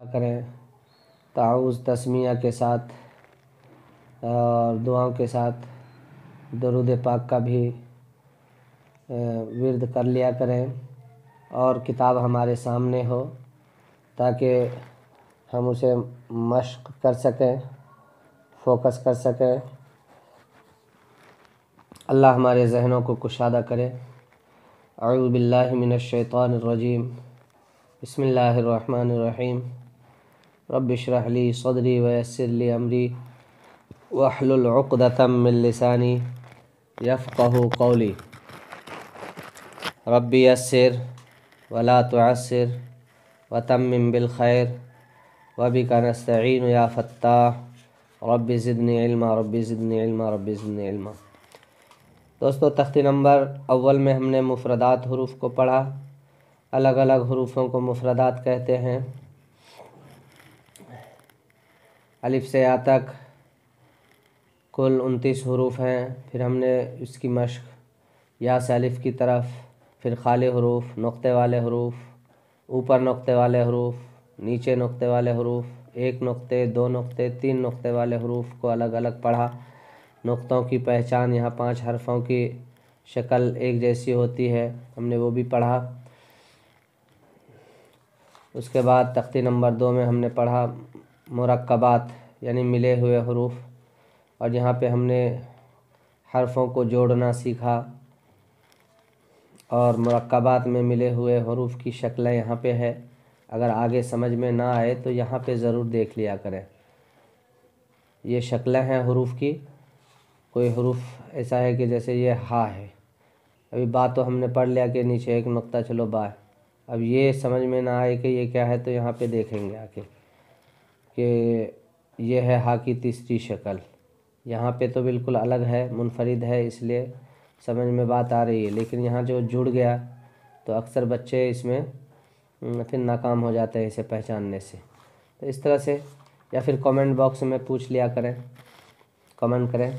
کریں تعوذ تسمیہ کے ساتھ اور دعاؤں کے ساتھ درود پاک کا بھی ورد کر لیا کریں اور کتاب ہمارے سامنے ہو تاکہ ہم اسے مشق کر سکیں، فوکس کر سکیں۔ اللہ ہمارے ذہنوں کو کشادہ کرے۔ اعوذ باللہ من الشیطان الرجیم، بسم اللہ الرحمن الرحیم۔ رب اشرح لی صدری ویسر لی امری واحلل عقدۃ من لسانی یفقہوا قولی۔ رب یسر ولا تعسر وتمم بالخیر وبک نستعین یا فتاح رب زدنی علما رب زدنی علما رب زدنی علما۔ دوستو، تختی نمبر اول میں ہم نے مفردات حروف کو پڑھا۔ الگ الگ حروفوں کو مفردات کہتے ہیں۔ الف سے یا تک کل 29 حروف ہیں۔ پھر ہم نے اس کی مشق یا سے الف کی طرف، پھر خالی حروف، نقطے والے حروف، اوپر نقطے والے حروف، نیچے نقطے والے حروف، 1 نقطے، 2 نقطے، 3 نقطے والے حروف کو الگ الگ پڑھا۔ نقطوں کی پہچان، یہاں 5 حرفوں کی شکل ایک جیسی ہوتی ہے، ہم نے وہ بھی پڑھا۔ اس کے بعد تختی نمبر 2 میں ہم نے پڑھا مرکبات یعنی ملے ہوئے حروف، اور یہاں پہ ہم نے حرفوں کو جوڑنا سیکھا، اور مرکبات میں ملے ہوئے حروف کی شکلیں یہاں پہ ہے۔ اگر آگے سمجھ میں نہ آئے تو یہاں پہ ضرور دیکھ لیا کریں۔ یہ شکلیں ہیں حروف کی۔ کوئی حروف ایسا ہے کہ جیسے یہ ہا ہے، ابھی با تو ہم نے پڑھ لیا کہ نیچے 1 نقطہ چلو با ہے۔ اب یہ سمجھ میں نہ آئے کہ یہ کیا ہے تو یہاں پہ دیکھیں گے آ کے کہ یہ ہے ہا کی تیسری شکل۔ یہاں پہ تو بالکل الگ ہے، منفرد ہے، اس لیے سمجھ میں بات آ رہی ہے، لیکن یہاں جو جڑ گیا تو اکثر بچے اس میں پھر ناکام ہو جاتے ہیں اسے پہچاننے سے۔ تو اس طرح سے، یا پھر کامنٹ باکس میں پوچھ لیا کریں، کامنٹ کریں۔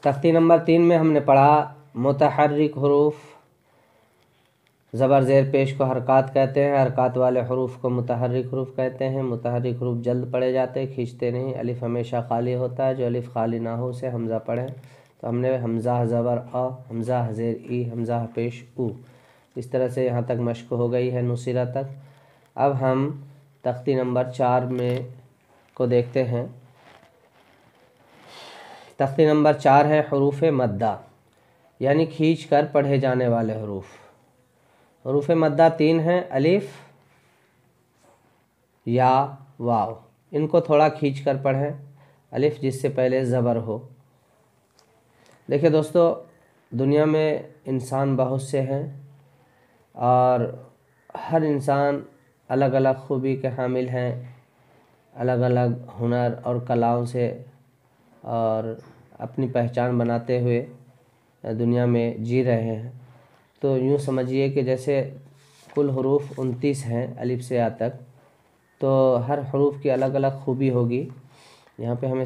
تختی نمبر 3 میں ہم نے پڑھا متحرک حروف۔ زبر زیر پیش کو حرکات کہتے ہیں، حرکات والے حروف کو متحرک حروف کہتے ہیں۔ متحرک حروف جلد پڑھے جاتے، کھینچتے نہیں۔ الف ہمیشہ خالی ہوتا ہے، جو الف خالی نہ ہو اسے حمزہ پڑھیں۔ تو ہم نے حمزہ زبر آ، حمزہ زیر ای، حمزہ پیش او، اس طرح سے یہاں تک مشق ہو گئی ہے نصیرہ تک۔ اب ہم تختی نمبر 4 میں کو دیکھتے ہیں۔ تختی نمبر 4 ہے حروف مدہ یعنی کھینچ کر پڑھے جانے والے حروف۔ حروف مدہ 3 ہیں، الف، یا، واو۔ ان کو تھوڑا کھینچ کر پڑھیں، الف جس سے پہلے زبر ہو۔ دیکھیں دوستو، دنیا میں انسان بہت سے ہیں اور ہر انسان الگ الگ خوبی کے حامل ہیں، الگ الگ ہنر اور کلاؤں سے اور اپنی پہچان بناتے ہوئے دنیا میں جی رہے ہیں۔ تو یوں سمجھیے کہ جیسے کل حروف 29 ہیں الف سے یا تک، تو ہر حروف کی الگ الگ خوبی ہوگی، یہاں پہ ہمیں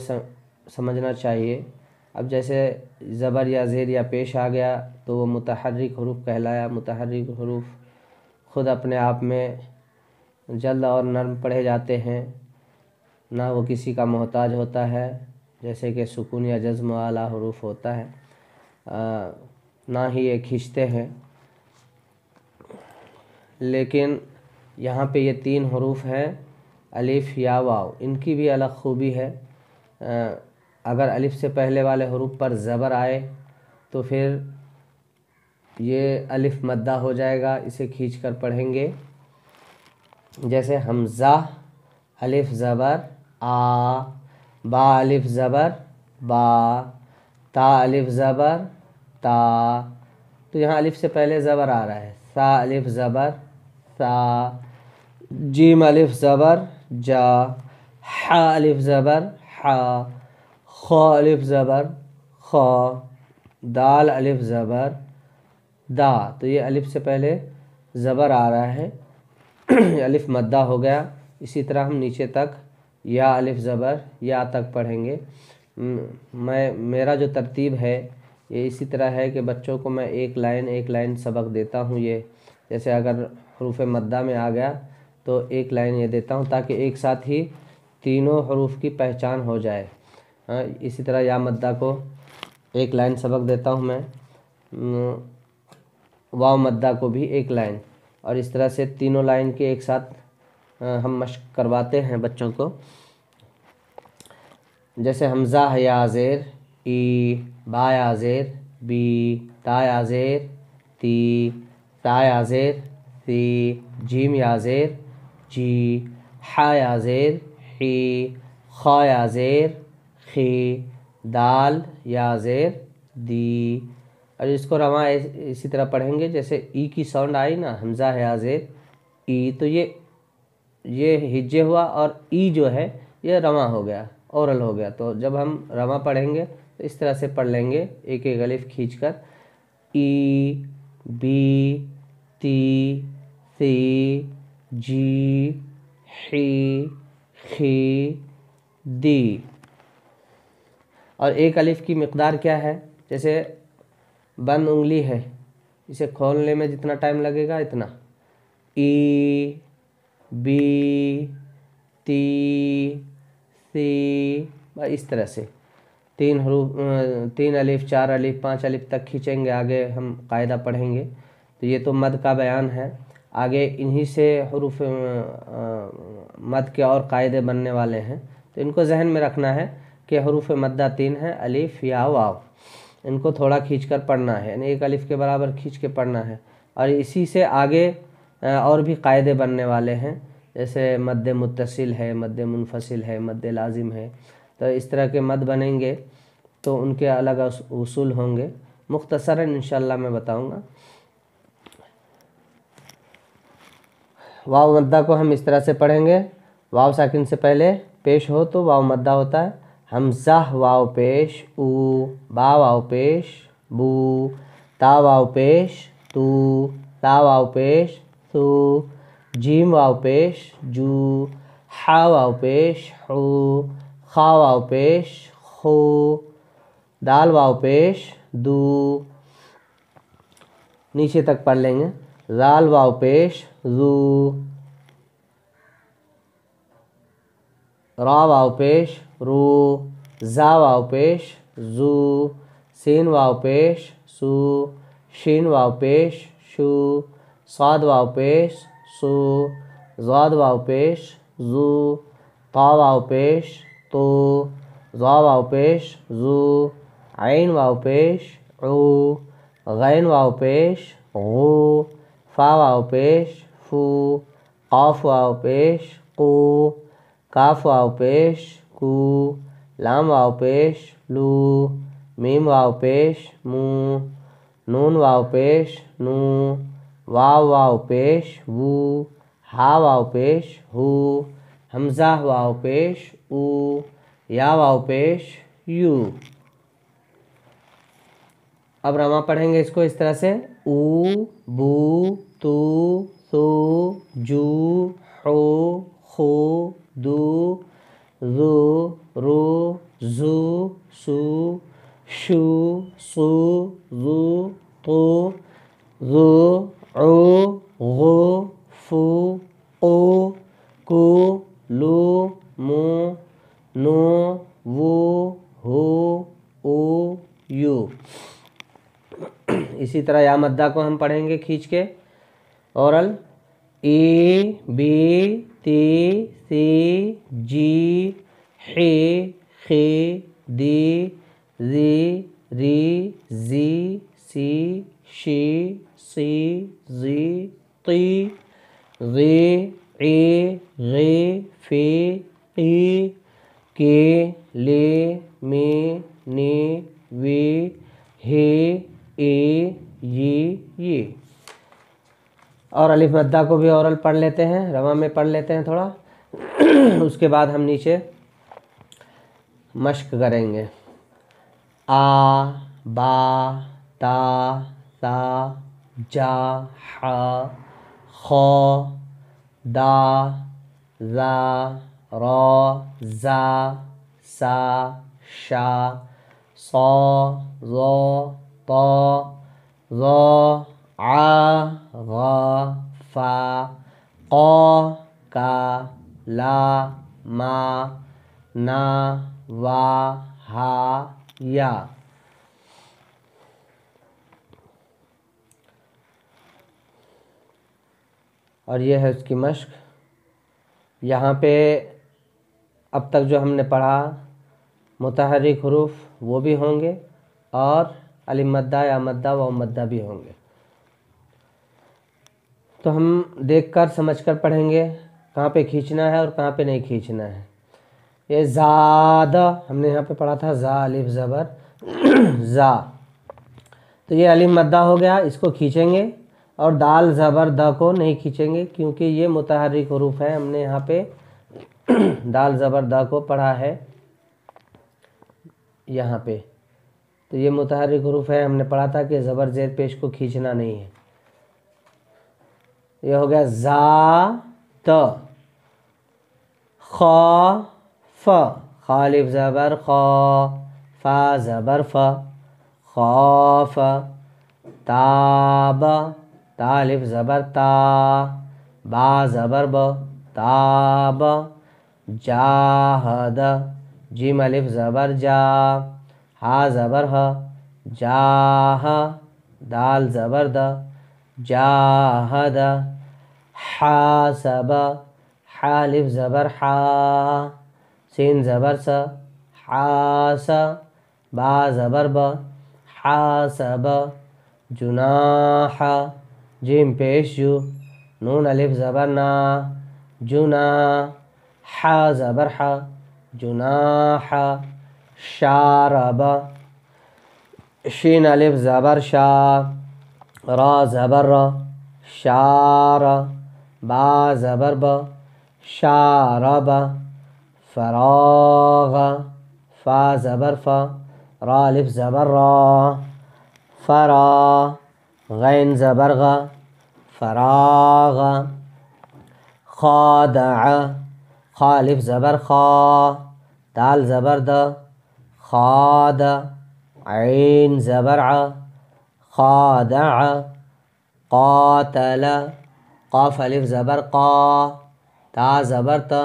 سمجھنا چاہیے۔ اب جیسے زبر یا زیر یا پیش آ گیا تو وہ متحرک حروف کہلایا۔ متحرک حروف خود اپنے آپ میں جلد اور نرم پڑھے جاتے ہیں، نہ وہ کسی کا محتاج ہوتا ہے جیسے کہ سکون یا جزم والا حروف ہوتا ہے، نہ ہی یہ کھینچتے ہیں۔ لیکن یہاں پہ یہ 3 حروف ہیں، الف، یا، واو، ان کی بھی الگ خوبی ہے۔ اگر الف سے پہلے والے حروف پر زبر آئے تو پھر یہ الف مدہ ہو جائے گا، اسے کھینچ کر پڑھیں گے۔ جیسے حمزہ الف زبر آ، با الف زبر با، تا الف زبر تا، تو یہاں الف سے پہلے زبر آ رہا ہے۔ سا الف زبر سا، جیم الف زبر جا، ح الف زبر حا، خا الف زبر خا، دال الف زبر دا، تو یہ الف سے پہلے زبر آ رہا ہے، الف مدہ ہو گیا۔ اسی طرح ہم نیچے تک یا الف زبر یا تک پڑھیں گے۔ میرا جو ترتیب ہے یہ اسی طرح ہے کہ بچوں کو میں ایک لائن سبق دیتا ہوں۔ یہ جیسے اگر حروف مدہ میں آ گیا تو تو ایک لائن یہ دیتا ہوں تاکہ ایک ساتھ ہی تینوں حروف کی پہچان ہو جائے. اسی طرح یا مدہ کو ایک لائن سبق دیتا ہوں میں، واو مدہ کو بھی ایک لائن، اور اس طرح سے تینوں لائن کے ایک ساتھ ہم مشق کرواتے ہیں بچوں کو. جیسے حمزہ ہے یا زیر ای، با یا زیر بی، تا یا زیر تی، تا یا زیر تی، جیم یا زیر جی، حا یا زیر حی، خا یا زیر خی، دال یا زیر دی. اور اس کو رواں اسی طرح پڑھیں گے. جیسے ای کی ساؤنڈ آئی نا، حمزہ ہے یا زیر ای، تو یہ ہجے ہوا، اور ای جو ہے یہ رواں ہو گیا، اورل ہو گیا. تو جب ہم رواں پڑھیں گے تو اس طرح سے پڑھ لیں گے ایک ایک الف کھینچ کر. ای، بی، تی، سی، جی، حی، خی، دی. اور ایک الف کی مقدار کیا ہے؟ جیسے بند انگلی ہے، اسے کھولنے میں جتنا ٹائم لگے گا اتنا. ای، بی، تی، سی، اس طرح سے تین الف، چار الف، پانچ الف تک کھینچیں گے. آگے ہم قاعدہ پڑھیں گے. تو یہ تو مد کا بیان ہے. آگے انہی سے حروف مد کے اور قاعدے بننے والے ہیں، تو ان کو ذہن میں رکھنا ہے کہ حروف مدہ تین ہیں، الف یا واو. ان کو تھوڑا کھینچ کر پڑھنا ہے، یعنی ایک الف کے برابر کھینچ کے پڑھنا ہے. اور اسی سے آگے اور بھی قاعدے بننے والے ہیں، جیسے مد متصل ہے، مد منفصل ہے، مد لازم ہے. تو اس طرح کے مد بنیں گے تو ان کے الگ اصول ہوں گے. مختصراً انشاءاللہ میں بتاؤں گا. واو مدہ کو ہم اس طرح سے پڑھیں گے. واو ساکن سے پہلے پیش ہو تو واو مدہ ہوتا ہے. حمزہ واو پیش او، با واو پیش بو، تا واو پیش تو، تا واو پیش تو، جیم واو پیش جو، حا واو پیش حو، خا واو پیش خو، دال واو پیش دو. نیچے تک پڑھ لیں گے. زال واو پیش زو، را واو پیش رو، زا واو پیش زو، سین واو پیش سو، شین واو پیش شو، صاد واو پیش سو، ضاد واو پیش زو، طا واو پیش تو، ظا واو پیش زو، عین واو پیش عو، غین واو پیش غو، فا واو پیش فو، قاف واو پیش قو، کاف واو پیش کو، لام واو پیش لو، میم واو پیش مو، نون واو پیش نو، واو پیش وو، ہا واو پیش ہو، حمزہ واو پیش او، یا واو پیش یو. اب رواں پڑھیں گے اس کو اس طرح سے. او، بو، تو، سو، جو، حو، خو، دو، ذو، رو، زو، سو، شو، سو، ذو، تو، ذو، عو، غو، فو، قو، کو، لو، مو، نو، وو، ہو، او، یو. اسی طرح یا مدہ کو ہم پڑھیں گے کھینچ کے. اورل ای، بی، تی، سی، جی، حی، خی، دی، زی، ری، زی، سی، شی، سی، زی، تی، غی، عی، غی، فی، قی، کی، لی، می، نی، وی، ہی، ای، ی. اور الف مدہ کو بھی اورل پڑھ لیتے ہیں، رواں میں پڑھ لیتے ہیں تھوڑا. اس کے بعد ہم نیچے مشق کریں گے. آ، با، تا، سا، جا، حا، خا، دا، زا، را، زا، سا، شا، صا، ظا، طا، ظا، عا، غا، فا، قا، کا لا ما نا وا ہا یا. اور یہ ہے اس کی مشق. یہاں پہ اب تک جو ہم نے پڑھا متحرک حروف وہ بھی ہوں گے اور الف مدہ یا مدہ و مدہ بھی ہوں گے. تو ہم دیکھ کر سمجھ کر پڑھیں گے کہاں پہ کھینچنا ہے اور کہاں پہ نہیں کھینچنا ہے. یہ زیادہ ہم نے یہاں پہ پڑھا تھا زا الف زبر زا، تو یہ الف مدہ ہو گیا، اس کو کھینچیں گے. اور دال زبر د کو نہیں کھینچیں گے کیونکہ یہ متحرک حروف ہے. ہم نے یہاں پہ دال زبر د کو پڑھا ہے یہاں پہ، تو یہ متحرک حروف ہے. ہم نے پڑھا تھا کہ زبر زیر پیش کو کھینچنا نہیں ہے. یہ ہو گیا زا ت، خ ف، خالف زبر خ، فا زبر ف، خوف، تاب، تالف زبر تا، با زبر ب، تاب، جاہد، جیم الف زبر جا، ہا زبر ہ، جاہ، دال زبر د، جاہد، حاسب، حالف زبر حا، سین زبر س، حاس، با زبر ب، حاسب، جناح، جیم پیش جو، نون الف زبر نا، جنا، حا زبر حا، جناح، شارب، شین الف زبر شا، را زبر را، شار، با زبر با، شارب، فراغ، فا زبر فا، را الف زبر را، فرا، غین زبر غا، فراغ، خادع، خا الف زبر خا، دال زبر د، خاد، عین زبر ع، خادع، قاتل، قاف الف زبر قا، تا زبر تا،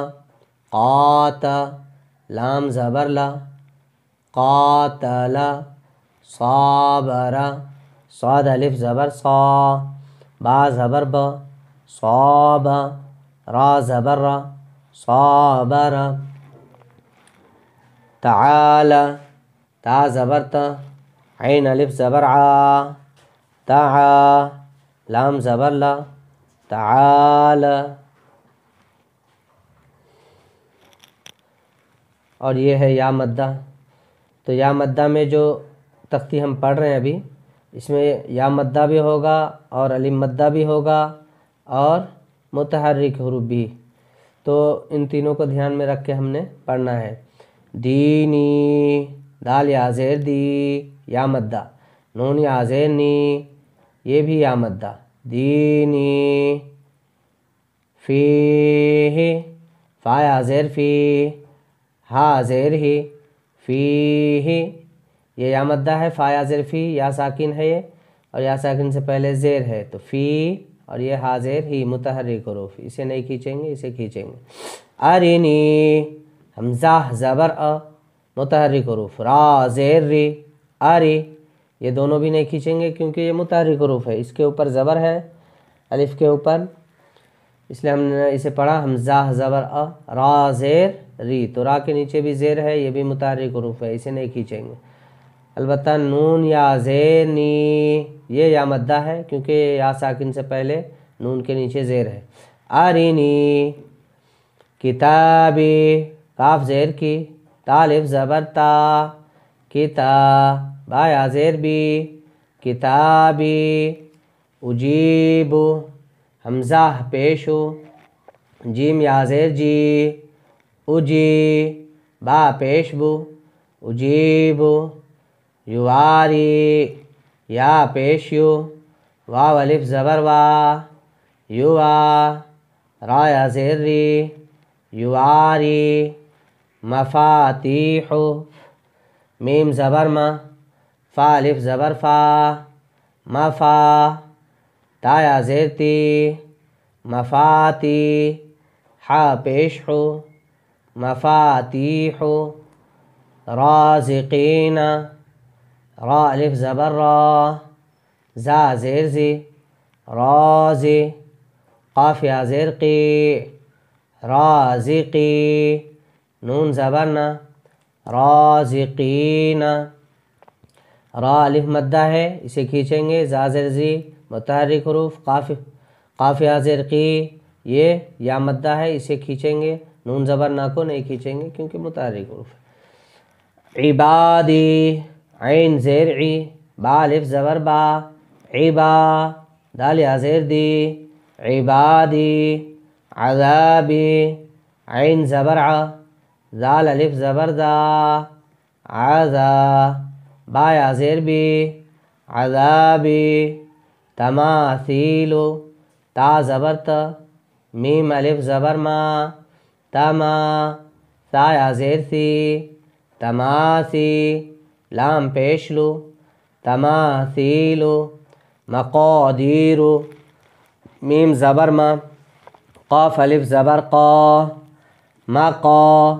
قات، لام زبر لا، قاتل، صابر، صاد الف زبر صا، با زبر با، صاب، را زبر را، صابر، تعال، تا زبر تا، عین الف زبر عا، تعا، لام زبر لا، تعال. اور یہ ہے یا مدہ. تو یا مدہ میں جو تختی ہم پڑھ رہے ہیں ابھی، اس میں یا مدہ بھی ہوگا اور الف مدہ بھی ہوگا اور متحرک حروف بھی. تو ان تینوں کو دھیان میں رکھ کے ہم نے پڑھنا ہے. دینی، دال یا زیر دی، یا مدہ. نون یا زیر نی، یہ بھی یا مدہ. دینی، فیہ، فا یا زیر فی، ہا زیر ہی، فیہ، یہ یا مدہ ہے. فا یا زیر فی، یا ساکن ہے یہ، اور یا ساکن سے پہلے زیر ہے تو فی، اور یہ ہا زیر ہی متحرک حروف، اسے نہیں کھینچیں گے، اسے کھینچیں گے. ارینی، حمزہ زبر ا، متحرک حروف. را زیر ری، اری، یہ دونوں بھی نہیں کھینچیں گے کیونکہ یہ متحرک حروف ہے. اس کے اوپر زبر ہے الف کے اوپر، اس لیے ہم نے اسے پڑھا حمزہ زبر ا، را زیر ری. تو را کے نیچے بھی زیر ہے، یہ بھی متحرک حروف ہے، اسے نہیں کھینچیں گے. البتہ نون یا زیر نی، یہ یا مدہ ہے کیونکہ یا ساکن سے پہلے نون کے نیچے زیر ہے. ارینی، کتابی، کاف زیر کی، تا الف زبر تا، کتا، با یا زیر بی، کتابی. اجیب، حمزہ پیشو، جیم یا زیر جی، اجی، با پیش بو، اجیب. یواری، یا پیش یو، واو الف زبر وا، یوا، را یا زیر ری، یواری. مفاتیح، میم زبر ما، فا الف زبر فا، مفا، تا یا زیر تی، مفاتی. حا پیش حو مفاتیح رازقین را الف زبر را زا زیر زی رازی قاف یا زیر قی رازقی نون زبر نا رازقین را الف مدہ ہے اسے کھینچیں گے زا زیر زی متحرک حروف قاف یا زیر قی یہ یا مدہ ہے اسے کھینچیں گے نون زبر نا کو نہیں کھینچیں گے کیونکہ متحرک حروف ہے عبادی عین زیر عی با الف زبر با عبا دال یا زیر دی عبادی عذابی عین زبر ع ذال الف زبر دا عذا با یا زیر بی عذابی تماثیل تا زبر تا میم الف زبر ما تما تا یا زیر سی تماسی لام پیشلو تماثیلو مقادیرو میم زبر ما قاف الف زبر قا مقا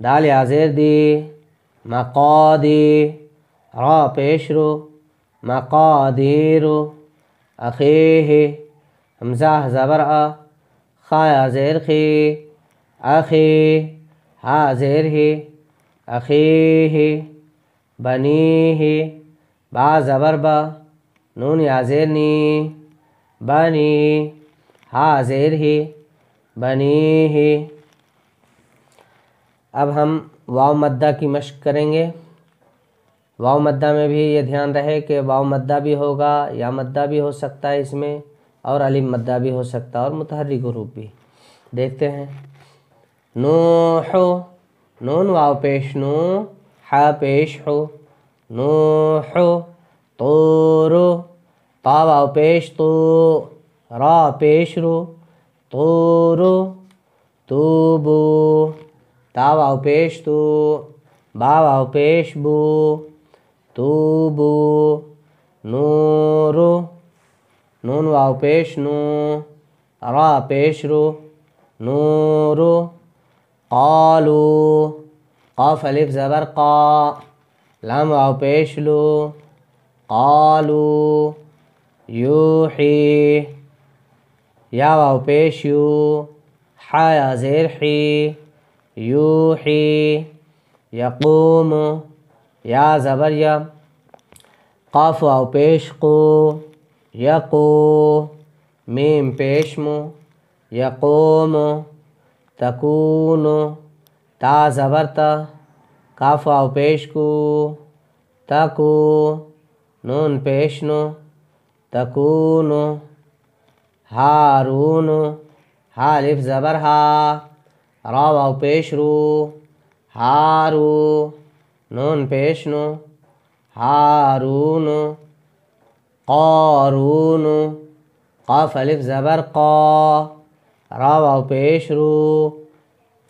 دال یا زیر دی مقادی را پیشرو مقادیرو اخیہ حمزہ زبر ا خا یا زیر خی اخی ہا زیر ہی اخیہ بنیہ با زبر با نون یا زیر نی بنی ہا زیر ہی بنیہ اب ہم واو مدہ کی مشق کریں گے واو مدہ میں بھی یہ دھیان رہے کہ واو مدہ بھی ہوگا یا مدہ بھی ہو سکتا ہے اس میں اور الف مدہ بھی ہو سکتا ہے اور متحرک حروف بھی دیکھتے ہیں نوح نون واو پیش نو حا پیش حو نوح طور طا واو پیش تو را پیش رو طور توبو تا واو پیش تو با واو پیش بو توبو نور نون واو پیش نو را پیش رو نور قالو قاف الف زبر قا لام واو پیش لو قالو یوحی یا واو پیش یو حا یا زیر حی یوحی یقوم یا زبر یا قاف واو پیش قو یقو میم پیش مو یقوم تکون تا زبر تا کاف واو پیش کو تکو نون پیش نو تکون ہارون ہا الف زبر ہا را واو پیش رو ہارو نون پیش نو ہارون قارون قاف الف زبر قا را واو پیش رو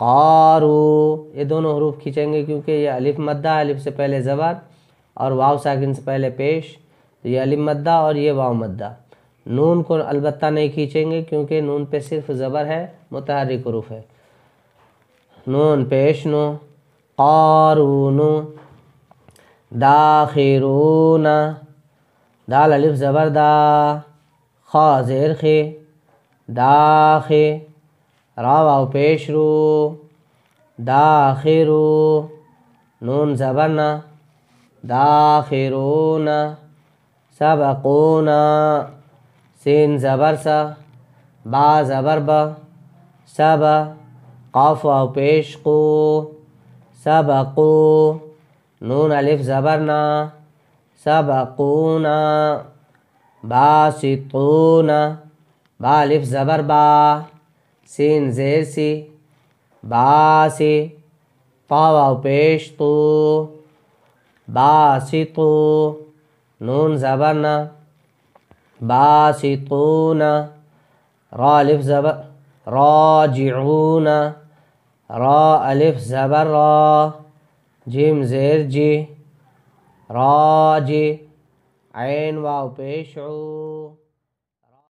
قارو یہ دونوں حروف کھینچیں گے کیونکہ یہ الف مدہ الف سے پہلے زبر اور واو ساکن سے پہلے پیش یہ الف مدہ اور یہ واو مدہ نون کو البتہ نہیں کھینچیں گے کیونکہ نون پہ صرف زبر ہے متحرک حروف ہے نون پیش نو قارون داخرون دال الف زبر دا خا زیر خی داخی را واو پیش رو داخرو نون زبر نا داخرون سبقون سین زبر سا با زبر با سبا قاف واو پیش قو سبقو نون الف زبر نا سبقونا باسطون با الف زبر با سین زیر سی باسی طا واو پیش تو باسطو نون زبر نا باسطون را الف زبر راجعون را الف زبر را جیم زیر جی راجی عین واو پیش عو